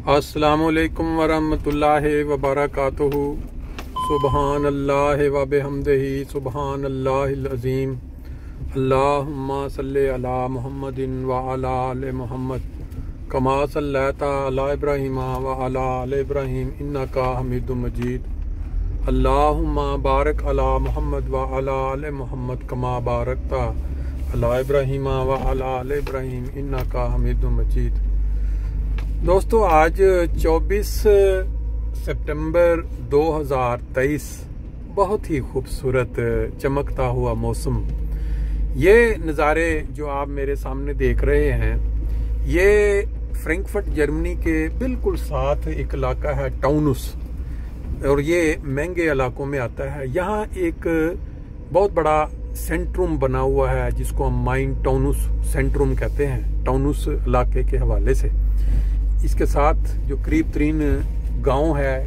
अस्सलामुअलैकुम वरहमतुल्लाहि वबरकातुहू। सुबहान अल्लाह व बिहम्दिही सुबहान अल्लाहिल अज़ीम। अल्लाहुम्मा सल्लि अला मुहम्मदिन व अला आलि मुहम्मद कमा सल्लैता अला इब्राहीम व अला आलि इब्राहीम इन्नका हमीदुम मजीद। अल्लाहुम्मा बारिक अला मुहम्मद व अला आलि मुहम्मद कमा बारकता अला इब्राहीम व अला आलि इब्राहीम इन्नका हमीदुम मजीद। दोस्तों, आज 24 सितंबर 2023 बहुत ही खूबसूरत चमकता हुआ मौसम। ये नज़ारे जो आप मेरे सामने देख रहे हैं, ये फ्रैंकफर्ट जर्मनी के बिल्कुल साथ एक इलाका है टाउनुस, और ये महंगे इलाकों में आता है। यहाँ एक बहुत बड़ा सेंट्रूम बना हुआ है जिसको हम माइन टाउनुस सेंट्रूम कहते हैं, टाउनुस इलाके के हवाले से। इसके साथ जो करीब 3 गांव है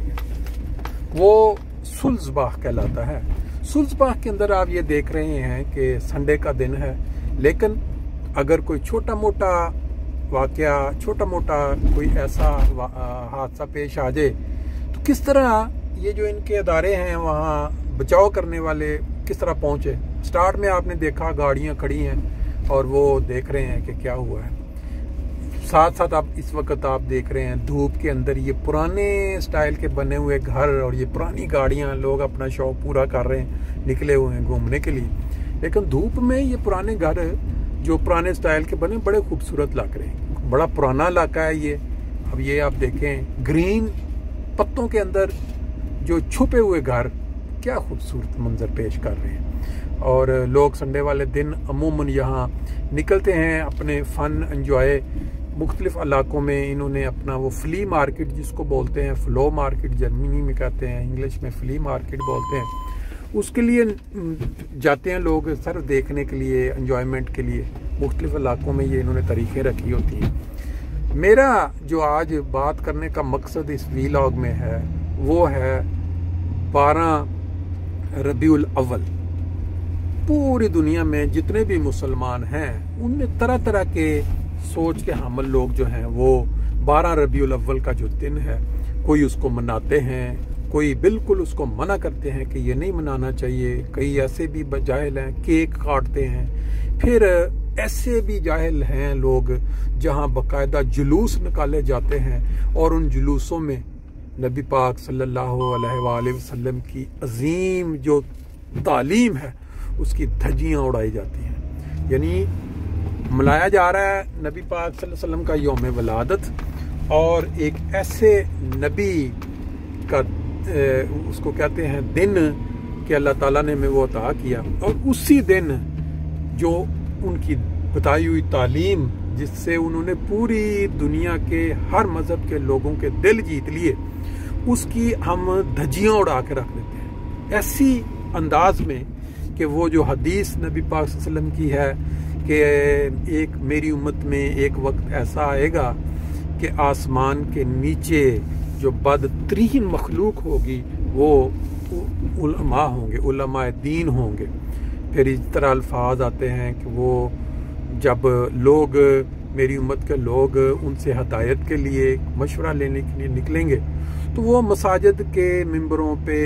वो सुल्ज़बाह कहलाता है। सुल्ज़बाह के अंदर आप ये देख रहे हैं कि संडे का दिन है, लेकिन अगर कोई छोटा मोटा वाकया, छोटा मोटा कोई ऐसा हादसा पेश आ जाए तो किस तरह ये जो इनके अदारे हैं वहाँ बचाव करने वाले किस तरह पहुँचे। स्टार्ट में आपने देखा गाड़ियाँ खड़ी हैं और वो देख रहे हैं कि क्या हुआ है। साथ साथ आप इस वक्त आप देख रहे हैं धूप के अंदर ये पुराने स्टाइल के बने हुए घर और ये पुरानी गाड़ियां, लोग अपना शौक पूरा कर रहे हैं, निकले हुए हैं घूमने के लिए। लेकिन धूप में ये पुराने घर जो पुराने स्टाइल के बने बड़े खूबसूरत लग रहे हैं। बड़ा पुराना इलाका है ये। अब ये आप देखें ग्रीन पत्तों के अंदर जो छुपे हुए घर क्या खूबसूरत मंजर पेश कर रहे हैं। और लोग संडे वाले दिन अमूमन यहाँ निकलते हैं अपने फन एंजॉय। मुख्तलिफ इलाकों में इन्होंने अपना वो फ्ली मार्केट जिसको बोलते हैं, फ्लो मार्केट जर्मनी में कहते हैं, इंग्लिश में फ्ली मार्केट बोलते हैं, उसके लिए जाते हैं लोग सर देखने के लिए, एंजॉयमेंट के लिए। मुख्तलिफ इलाकों में ये इन्होंने तरीक़े रखी होती हैं। मेरा जो आज बात करने का मकसद इस वीलॉग में है वो है 12 रबीउल अव्वल। पूरी दुनिया में जितने भी मुसलमान हैं उनमें तरह तरह के सोच के हामिल लोग जो हैं वो 12 रबीउल अव्वल का जो दिन है, कोई उसको मनाते हैं, कोई बिल्कुल उसको मना करते हैं कि ये नहीं मनाना चाहिए। कई ऐसे भी जाहिल हैं केक काटते हैं। फिर ऐसे भी जाहिल हैं लोग जहां बाकायदा जुलूस निकाले जाते हैं और उन जुलूसों में नबी पाक सल्लल्लाहु अलैहि वसल्लम की अजीम जो तालीम है उसकी धज्जियां उड़ाई जाती हैं। यानी मनाया जा रहा है नबी पाक सल्लल्लाहु अलैहि वसल्लम का यौम वलादत, और एक ऐसे नबी का उसको कहते हैं दिन कि अल्लाह ताला ने हमें वो अता किया। और उसी दिन जो उनकी बताई हुई तालीम जिससे उन्होंने पूरी दुनिया के हर मज़हब के लोगों के दिल जीत लिए, उसकी हम धज्जियाँ उड़ा के रख देते हैं ऐसी अंदाज में कि वो जो हदीस नबी पाक सल्लल्लाहु अलैहि वसल्लम की है कि एक मेरी उम्मत में एक वक्त ऐसा आएगा कि आसमान के नीचे जो बदतरीन मखलूक होगी वो उलमा होंगे, उलमाए दीन होंगे। फिर इस तरह अल्फाज आते हैं कि वो जब लोग मेरी उम्मत के लोग उनसे हदायत के लिए मशवरा लेने के लिए निकलेंगे तो वो मसाजिद के मिंबरों पे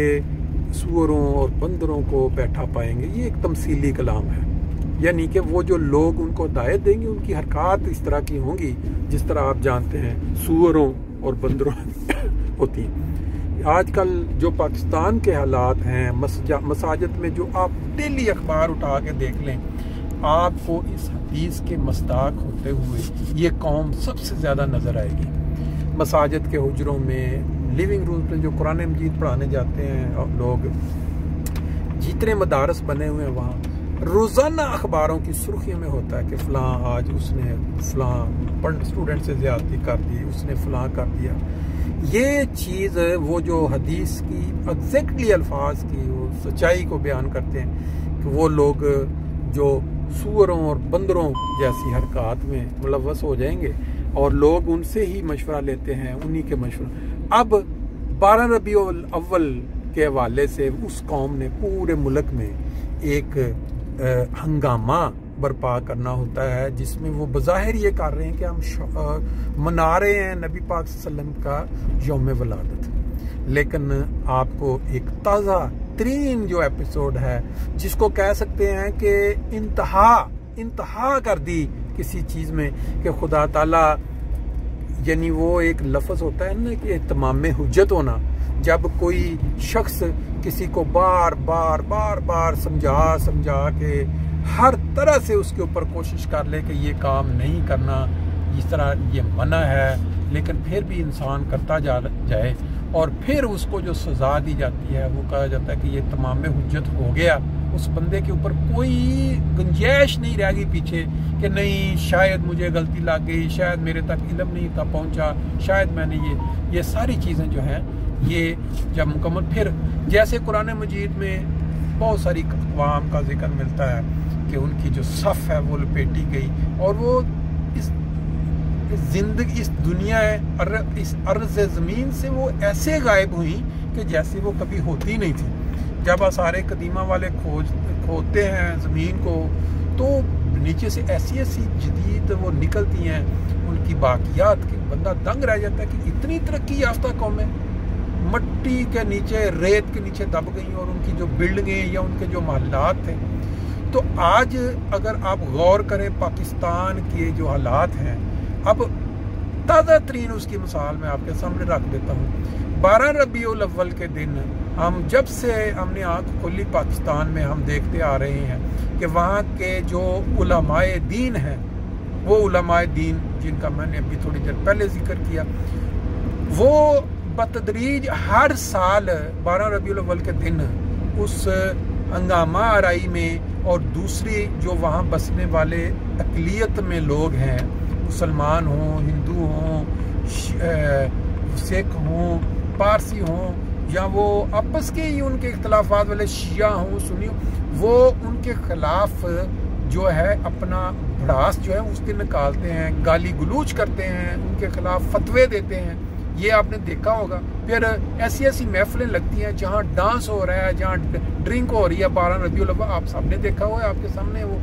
सूअरों और बंदरों को बैठा पाएंगे। ये एक तमसीली कलाम है, यानी कि वो जो लोग उनको हिदायत देंगे उनकी हरकत इस तरह की होंगी जिस तरह आप जानते हैं सूअरों और बंदरों होती हैं। आजकल जो पाकिस्तान के हालात हैं, मसाजिद में जो आप डेली अखबार उठा के देख लें, आपको इस हदीस के मस्ताक होते हुए ये कौम सबसे ज़्यादा नज़र आएगी। मसाजिद के हुजरों में, लिविंग रूम में जो कुरान मजीद पढ़ाने जाते हैं और लोग, जितने मदारस बने हुए हैं वहाँ रोज़ाना अखबारों की सुर्खियों में होता है कि फ़लाँ आज उसने फ़लाँ स्टूडेंट से ज़्यादती कर दी, उसने फ़लाँ कर दिया। ये चीज़ वो जो हदीस की एग्जैक्टली अल्फाज की वो सच्चाई को बयान करते हैं कि वो लोग जो सूअरों और बंदरों जैसी हरकत में मुलव्वस हो जाएंगे और लोग उनसे ही मशवरा लेते हैं, उन्हीं के मशवरा। अब 12 रबीउल अव्वल के हवाले से उस कौम ने पूरे मुल्क में एक हंगामा बर्पा करना होता है, जिसमें वो बज़ाहिर ये कर रहे हैं कि हम मना रहे हैं नबी पाक सल्लल्लाहु अलैहि वसल्लम का यौम वलादत, लेकिन आपको एक ताज़ा तरीन जो एपिसोड है, जिसको कह सकते हैं कि इंतहा कर दी किसी चीज़ में, कि खुदा ताला, यानी वो एक लफ्ज़ होता है ना कि तमाम हुज्जत होना, जब कोई शख्स किसी को बार बार समझा के हर तरह से उसके ऊपर कोशिश कर ले कि ये काम नहीं करना, इस तरह ये मना है, लेकिन फिर भी इंसान करता जाए और फिर उसको जो सज़ा दी जाती है वो कहा जाता है कि ये तमाम हुज्जत हो गया, उस बंदे के ऊपर कोई गुंजाइश नहीं रह गई पीछे कि नहीं शायद मुझे गलती लग गई, शायद मेरे तक इल्म नहीं था पहुंचा, शायद मैंने ये सारी चीज़ें जो हैं ये जब मुकम्मल, फिर जैसे कुरान मजीद में बहुत सारी अक़वाम का जिक्र मिलता है कि उनकी जो सफ़ है वो लपेटी गई और वो इस जिंदगी, इस दुनिया, इस अर्ज़ ज़मीन से वो ऐसे गायब हुई कि जैसे वो कभी होती नहीं थी। जब आसारे कदीमा वाले खोदते हैं ज़मीन को तो नीचे से ऐसी जदीद वो निकलती हैं उनकी बाकियात की, बंदा दंग रह जाता है कि इतनी तरक्की याफ्ता कौमें मट्टी के नीचे, रेत के नीचे दब गई और उनकी जो बिल्डिंगें या उनके जो महल्लात थे। तो आज अगर आप गौर करें पाकिस्तान के जो हालात हैं, अब ताज़ा तरीन उसकी मिसाल मैं आपके सामने रख देता हूँ। 12 रबीउल अव्वल के दिन हम जब से हमने आँख खोली पाकिस्तान में हम देखते आ रहे हैं कि वहाँ के जो उलमाए दीन हैं, वो उलमाए दीन जिनका मैंने अभी थोड़ी देर पहले जिक्र किया, वो बतदरीज हर साल 12 रबीउल अव्वल के दिन उस हंगामा आराई में और दूसरी जो वहाँ बसने वाले अक़लियत में लोग हैं, मुसलमान हों, हिंदू हों, सिख हों, पारसी हों, या वो आपस के ही उनके इख्तलाफात वाले शिया हों, सुन्नी हों, वो उनके खिलाफ जो है अपना भड़ास जो है उस दिन निकालते हैं, गाली गलूच करते हैं, उनके खिलाफ फतवे देते हैं। ये आपने देखा होगा। फिर ऐसी महफिलें लगती हैं जहाँ डांस हो रहा है, जहाँ ड्रिंक हो रही है 12 रबीउल अव्वल, आप सबने देखा हुआ है, आपके सामने वो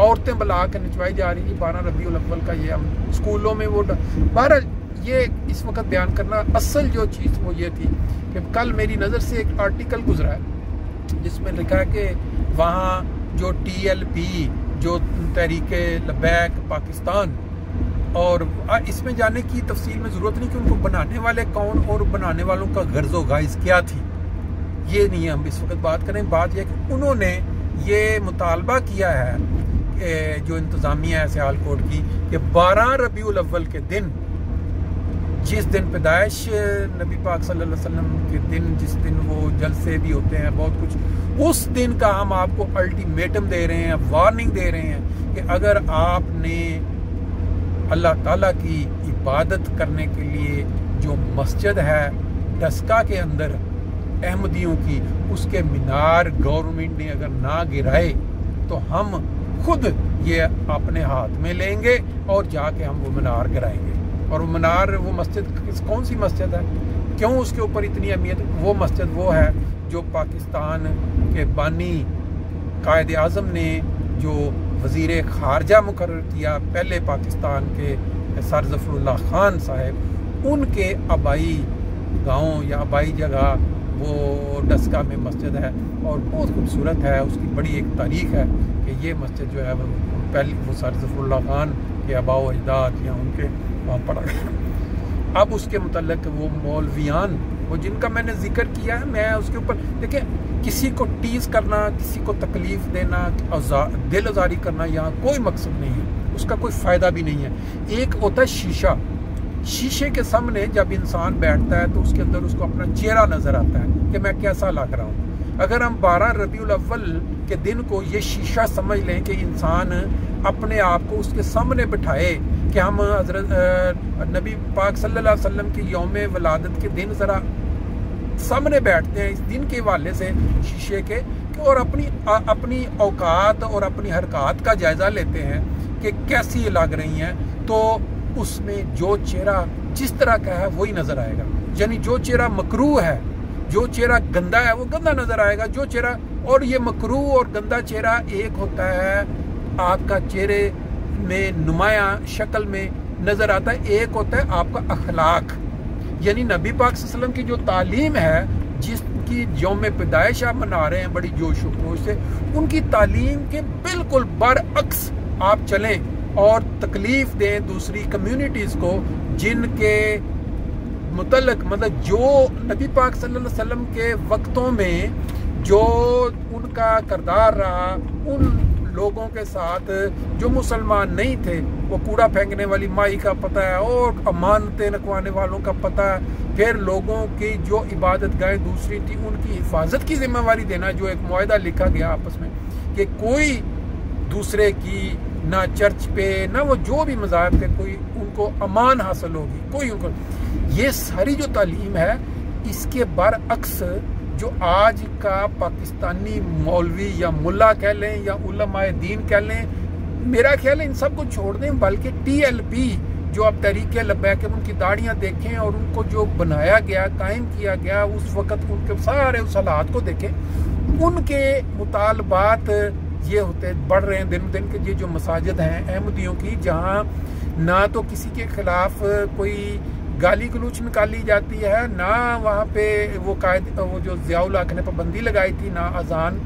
औरतें बुला के नचवाई जा रही है 12 रबीउल अव्वल का। ये हम स्कूलों में वो बहरहाल ये इस वक्त बयान करना, असल जो चीज़ वो ये थी कि कल मेरी नज़र से एक आर्टिकल गुजरा है जिसमें लिखा है कि वहाँ जो TLP जो तहरीके लबैक पाकिस्तान, और इसमें जाने की तफसील में ज़रूरत नहीं कि उनको बनाने वाले कौन और बनाने वालों का गर्ज़ो गाइज़ क्या थी, ये नहीं है हम इस वक्त बात करें। बात यह कि उन्होंने ये मुतालबा किया है जो इंतज़ामिया है सियालकोट की कि 12 रबीउल अव्वल के दिन, जिस दिन पैदाइश नबी पाक सल्लल्लाहु अलैहि वसल्लम के दिन, जिस दिन वो जलसे भी होते हैं बहुत कुछ, उस दिन का हम आपको अल्टीमेटम दे रहे हैं, वार्निंग दे रहे हैं कि अगर आपने अल्लाह ताला की इबादत करने के लिए जो मस्जिद है डस्का के अंदर अहमदियों की, उसके मीनार गवर्नमेंट ने अगर ना गिराए तो हम खुद ये अपने हाथ में लेंगे और जाके हम वो मीनार गिराएंगे। और वो मीनार, वो मस्जिद कौन सी मस्जिद है, क्यों उसके ऊपर इतनी अहमियत? वो मस्जिद वो है जो पाकिस्तान के बानी कायद आज़म ने जो वज़ीर ख़ारजा मुकर्रर किया पहले पाकिस्तान के सर ज़फ़रुल्लाह ख़ान साहब, उनके आबाई गाँव या आबाई जगह वो डस्का में मस्जिद है और बहुत खूबसूरत है। उसकी बड़ी एक तारीख़ है कि ये मस्जिद जो है वो पहले वो सर ज़फ़रुल्लाह ख़ान के आबाओ अजदाद या उनके वहाँ पड़ा गया। अब उसके मुतल्लिक़ वो मौलवियान, वो जिनका मैंने जिक्र किया है, मैं उसके ऊपर देखिए, किसी को टीज़ करना, किसी को तकलीफ़ देना, दिल आज़ारी करना यहाँ कोई मकसद नहीं है, उसका कोई फ़ायदा भी नहीं है। एक होता है शीशा, शीशे के सामने जब इंसान बैठता है तो उसके अंदर उसको अपना चेहरा नज़र आता है कि मैं कैसा लग रहा हूँ। अगर हम 12 रबीउल अव्वल के दिन को ये शीशा समझ लें कि इंसान अपने आप को उसके सामने बिठाए कि हम हज़रत नबी पाक सल्लल्लाहु अलैहि वसल्लम की यौम वलादत के दिन ज़रा सामने बैठते हैं इस दिन के हवाले से शीशे के, और अपनी औकात और अपनी हरकत का जायज़ा लेते हैं कि कैसी लग रही हैं, तो उसमें जो चेहरा जिस तरह का है वही नज़र आएगा। यानी जो चेहरा मकरूह है, जो चेहरा गंदा है वो गंदा नज़र आएगा, जो चेहरा, और ये मकरूह और गंदा चेहरा एक होता है आपका चेहरे में नुमाया शक्ल में नज़र आता है, एक होता है आपका अखलाक। यानी नबी पाक सल्लल्लाहु अलैहि वसल्लम की जो तालीम है, जिसकी यौम पैदाइश आप मना रहे हैं बड़ी जोश खरोश से, उनकी तालीम के बिल्कुल बरअक्स आप चलें और तकलीफ दें दूसरी कम्युनिटीज़ को, जिनके मुतल्लिक मतलब जो नबी पाक सल्लल्लाहु अलैहि वसल्लम के वक्तों में जो उनका किरदार रहा, उन लोगों के साथ जो मुसलमान नहीं थे, वो कूड़ा फेंकने वाली माई का पता है और अमानतें रखवाने वालों का पता है, फिर लोगों की जो इबादत गाहें दूसरी थी उनकी हिफाजत की जिम्मेवारी देना, जो एक मुआहदा लिखा गया आपस में कि कोई दूसरे की ना चर्च पे ना वो जो भी मज़ाहब थे कोई उनको अमान हासिल होगी, कोई उनको, ये सारी जो तालीम है इसके बरअक्स जो आज का पाकिस्तानी मौलवी या मुल्ला कह लें या उलमाए दीन कह लें, मेरा ख्याल है इन सब को छोड़ दें, बल्कि TLP जो अब तहरीक लब्बैक, उनकी दाढ़ियाँ देखें और उनको जो बनाया गया, कायम किया गया उस वक़्त, उनके सारे उस हालात को देखें, उनके मुतालबात ये होते बढ़ रहे हैं दिन दिन के। ये जो मसाजिद हैं अहमदियों की, जहाँ ना तो किसी के खिलाफ कोई गाली गलूच निकाली जाती है, ना वहाँ पे वो जो ज़ियाउल हक ने पाबंदी लगाई थी, ना अजान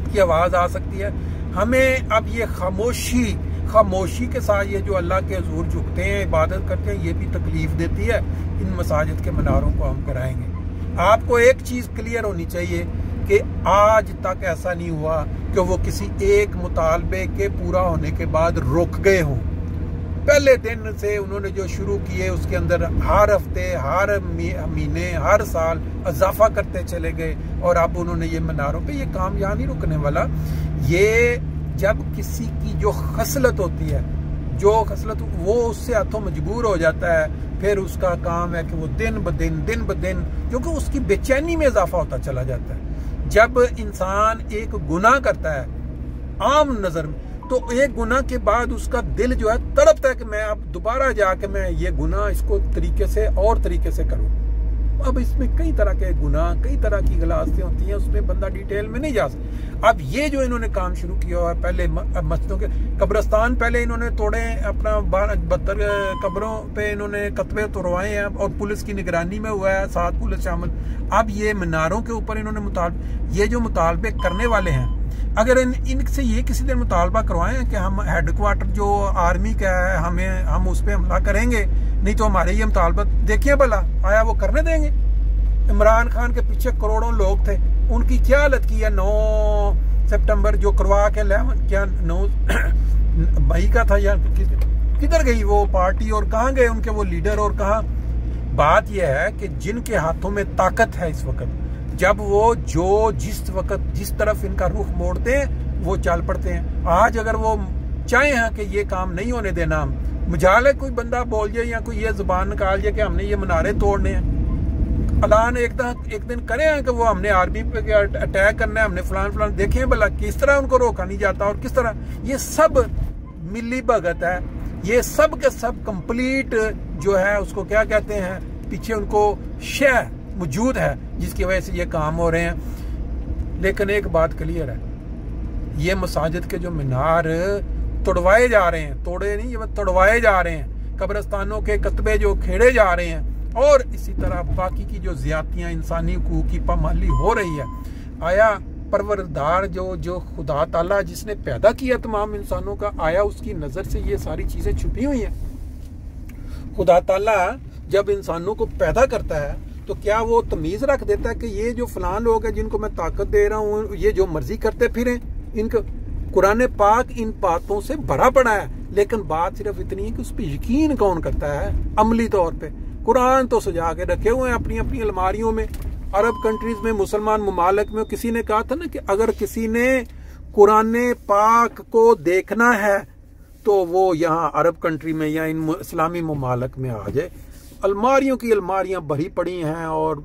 की आवाज़ आ सकती है। हमें अब ये खामोशी के साथ ये जो अल्लाह के हुज़ूर झुकते हैं, इबादत करते हैं, ये भी तकलीफ देती है। इन मसाजिद के मनारों को हम कराएंगे। आपको एक चीज़ क्लियर होनी चाहिए कि आज तक ऐसा नहीं हुआ कि वो किसी एक मुतालबे के पूरा होने के बाद रुक गए हों। पहले दिन से उन्होंने जो शुरू किए उसके अंदर हर हफ्ते, हर महीने, हर साल इजाफा करते चले गए, और अब उन्होंने ये मनारों पे ये काम यहाँ नहीं रुकने वाला। ये जब किसी की जो खसलत होती है, जो खसलत वो उससे हाथों मजबूर हो जाता है, फिर उसका काम है कि वो दिन ब दिन क्योंकि उसकी बेचैनी में इजाफा होता चला जाता है। जब इंसान एक गुनाह करता है आम नजर में, तो एक गुनाह के बाद उसका दिल जो है तड़पता है कि मैं अब दोबारा जाके मैं ये गुनाह इसको तरीके से और तरीके से करूं। अब इसमें कई तरह के गुनाह, कई तरह की गलतियां होती हैं, उसमें बंदा डिटेल में नहीं जा सकता। अब ये जो इन्होंने काम शुरू किया है, पहले मस्जिदों के कब्रिस्तान पहले इन्होंने तोड़े, अपना 72 कब्रों पे इन्होंने कतबे तोड़वाए हैं और पुलिस की निगरानी में हुआ है, 7 पुलिस शामिल। अब ये मीनारों के ऊपर इन्होंने ये जो मुतालबे करने वाले हैं, अगर इनसे ये किसी दिन मुतालबा करवाएं कि हम हेडक्वार्टर जो आर्मी का है हम उस पर हमला करेंगे, नहीं तो हमारे ये मुतालबा देखिए भला आया वो करने देंगे। इमरान खान के पीछे करोड़ों लोग थे, उनकी क्या हालत की है। 9 सितंबर जो करवा के 9 मई का था, या किधर गई वो पार्टी और कहाँ गए उनके वो लीडर और कहाँ। बात यह है कि जिनके हाथों में ताकत है इस वक्त, जब वो जिस वक्त जिस तरफ इनका रुख मोड़ते हैं वो चल पड़ते हैं। आज अगर वो चाहे हैं कि ये काम नहीं होने देना, मजाल है कोई बंदा बोल जाए या कोई ये जुबान निकाल जाए कि हमने ये मनारे तोड़ने हैं, ऐलान एक दिन करे हैं कि वो हमने आर्मी पे अटैक करना है, हमने फलान देखें भला किस तरह उनको रोका नहीं जाता और किस तरह। ये सब मिली भगत है, ये सब के सब कंप्लीट जो है उसको क्या कहते हैं, पीछे उनको शय मौजूद है जिसकी वजह से ये काम हो रहे हैं। लेकिन एक बात क्लियर है, ये मसाजिद के जो मीनार तोड़वाए जा रहे हैं, तोड़े नहीं ये तोड़वाए जा रहे हैं, कब्रिस्तानों के कतबे जो खेड़े जा रहे हैं, और इसी तरह बाकी की जो ज्यादतियां इंसानी हकूक की पामाली हो रही है। आया परवरदार जो खुदा ताला जिसने पैदा किया तमाम इंसानों का, आया उसकी नजर से ये सारी चीजें छुपी हुई हैं। खुदा ताला जब इंसानों को पैदा करता है तो क्या वो तमीज रख देता है कि ये जो फलान लोग हैं जिनको मैं ताकत दे रहा हूँ ये जो मर्जी करते फिरें। इनको कुरान पाक इन बातों से भरा पड़ा है, लेकिन बात सिर्फ इतनी है कि उस पर यकीन कौन करता है अमली तौर पे। कुरान तो सजा के रखे हुए हैं अपनी अपनी अलमारियों में। अरब कंट्रीज में, मुसलमान ममालिक में किसी ने कहा था ना कि अगर किसी ने कुरान पाक को देखना है तो वो यहाँ अरब कंट्री में या इन इस्लामी ममालिक में आ जाए। अलमारियों की अलमारियां भरी पड़ी हैं और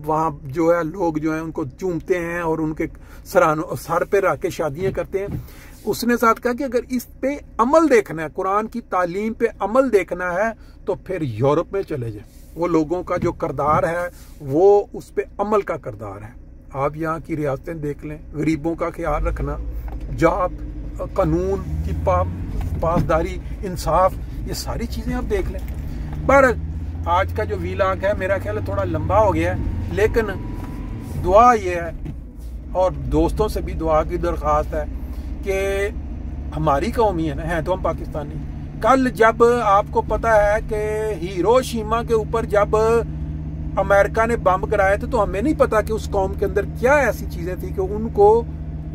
वहाँ जो है लोग जो है उनको चूमते हैं और उनके सर पे रख के शादियां करते हैं। उसने साथ कहा कि अगर इस पे अमल देखना है, कुरान की तालीम पे अमल देखना है, तो फिर यूरोप में चले जाए। वो लोगों का जो किरदार है वो उस पे अमल का किरदार है। आप यहाँ की रियासतें देख लें, गरीबों का ख्याल रखना, जॉब कानून की पासदारी, इंसाफ, ये सारी चीज़ें आप देख लें। पर आज का जो वीलॉग है मेरा ख्याल है थोड़ा लंबा हो गया है, लेकिन दुआ ये है और दोस्तों से भी दुआ की दरख्वास्त है कि हमारी कौम ही है ना, है तो हम पाकिस्तानी। कल जब आपको पता है कि हिरोशिमा के ऊपर जब अमेरिका ने बम गिराए थे, तो हमें नहीं पता कि उस कौम के अंदर क्या ऐसी चीजें थी कि उनको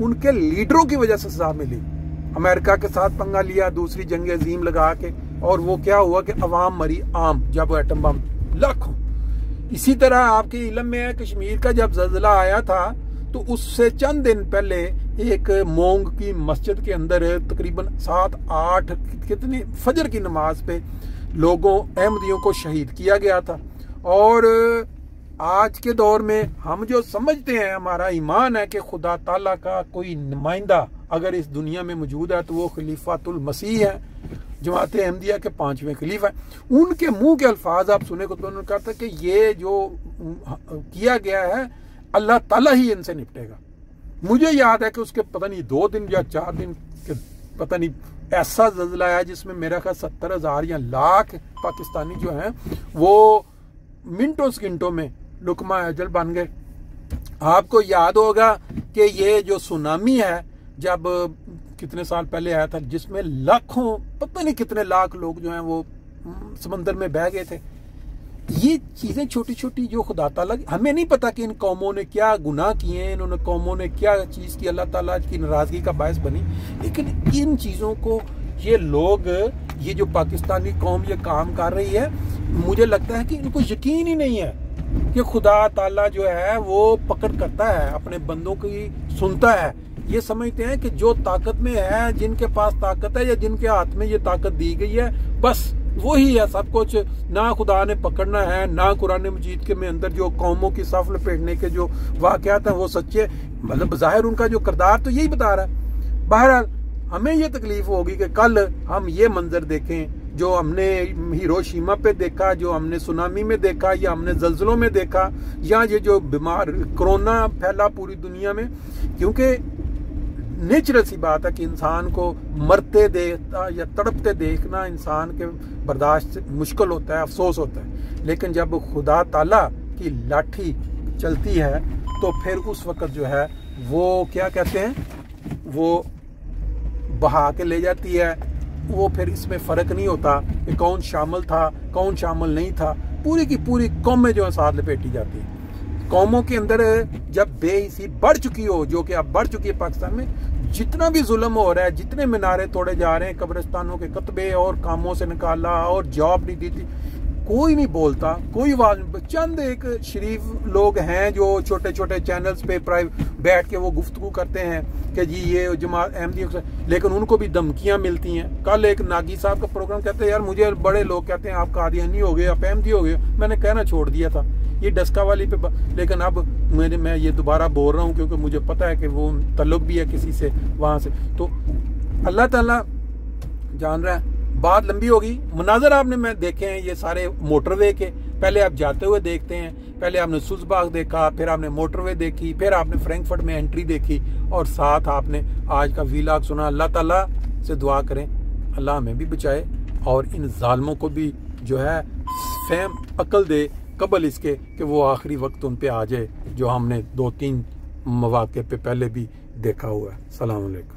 उनके लीडरों की वजह से सजा मिली। अमेरिका के साथ पंगा लिया दूसरी जंग अजीम लगा के, और वो क्या हुआ कि अवाम मरी आम जब एटम बम लाखों। इसी तरह आपके इल्म में है कश्मीर का जब ज़ल्ज़ला आया था तो उससे चंद दिन पहले एक मोंग की मस्जिद के अंदर तकरीबन 7-8 कितनी फजर की नमाज पे लोगों अहमदियों को शहीद किया गया था। और आज के दौर में हम जो समझते हैं, हमारा ईमान है कि खुदा ताला का कोई नुमाइंदा अगर इस दुनिया में मौजूद है तो वो खलीफातुल मसीह है, जमात अहमदिया के 5वें खलीफा है। उनके मुंह के अल्फाज आप सुने को तो उन्होंने कहा था कि ये जो किया गया है अल्लाह ताला ही इनसे निपटेगा। मुझे याद है कि उसके पता नहीं 2 दिन या 4 दिन के पता नहीं ऐसा ज़ल्ज़ला आया जिसमें मेरा ख्याल 70,000 या लाख पाकिस्तानी जो हैं वो मिनटों सेकंडों में लुकमा अजल बन गए। आपको याद होगा कि ये जो सुनामी है जब कितने साल पहले आया था, जिसमें लाखों पता नहीं कितने लाख लोग जो हैं वो समंदर में बह गए थे। ये चीजें छोटी छोटी जो खुदा ताला, हमें नहीं पता कि इन कौमों ने क्या गुनाह किए हैं, इन्होंने कौमों ने क्या चीज की अल्लाह ताला की नाराजगी का बायस बनी, लेकिन इन चीजों को ये लोग, ये जो पाकिस्तानी कौम ये काम कर रही है, मुझे लगता है कि इनको यकीन ही नहीं है कि खुदा ताला जो है वो पकड़ करता है, अपने बंदों की सुनता है। ये समझते हैं कि जो ताकत में है, जिनके पास ताकत है या जिनके हाथ में ये ताकत दी गई है, बस वही है सब कुछ। ना खुदा ने पकड़ना है, ना कुरान मजीद के में अंदर जो कौमों की सफ लपेटने के जो वाकयात हैं वो सच्चे, मतलब ज़ाहिर उनका जो किरदार तो यही बता रहा है। बहरहाल हमें ये तकलीफ होगी कि कल हम ये मंजर देखें जो हमने हिरोशिमा पे देखा, जो हमने सुनामी में देखा, या हमने जल्जलों में देखा, या ये जो बीमार कोरोना फैला पूरी दुनिया में। क्योंकि नेचुरल सी बात है कि इंसान को मरते देखना या तड़पते देखना इंसान के बर्दाश्त मुश्किल होता है, अफसोस होता है। लेकिन जब खुदा ताला की लाठी चलती है तो फिर उस वक्त जो है वो क्या कहते हैं, वो बहा के ले जाती है। वो फिर इसमें फर्क नहीं होता कि कौन शामिल था कौन शामिल नहीं था, पूरी की पूरी कौमें जो है साथ लपेटी जाती है। कौमों के अंदर जब बेहिसी बढ़ चुकी हो, जो कि अब बढ़ चुकी है पाकिस्तान में, जितना भी जुल्म हो रहा है, जितने मीनारे तोड़े जा रहे हैं, कब्रिस्तानों के कतबे और कामों से निकाला और जॉब नहीं दी थी, कोई नहीं बोलता, कोई आवाज। चंद एक शरीफ लोग हैं जो छोटे छोटे चैनल्स पे बैठ के वो गुफ्तगू करते हैं कि जी ये जमात अहमदी, लेकिन उनको भी धमकियां मिलती हैं। कल एक नागी साहब का प्रोग्राम कहते हैं यार मुझे बड़े लोग कहते हैं आप कादियानी हो गए, आप अहमदी हो गए। मैंने कहना छोड़ दिया था ये डस्का वाली पे, लेकिन अब मैं ये दोबारा बोल रहा हूँ क्योंकि मुझे पता है कि वो तल्लुक भी है किसी से वहां से। तो अल्लाह ताला जान रहा है। बात लंबी होगी। मनाजर आपने मैं देखे हैं ये सारे मोटरवे के, पहले आप जाते हुए देखते हैं, पहले आपने सुल्ज़बाग देखा, फिर आपने मोटरवे देखी, फिर आपने फ्रैंकफर्ट में एंट्री देखी, और साथ आपने आज का वीलॉग सुना। अल्लाह ताला से दुआ करें अल्लाह हमें भी बचाए और इन जालिमों को भी जो है फहम अकल दे कबल इसके कि वो आखिरी वक्त उन पे आ जाए जो हमने 2-3 मौके पे पहले भी देखा हुआ है। सलाम अलैकुम।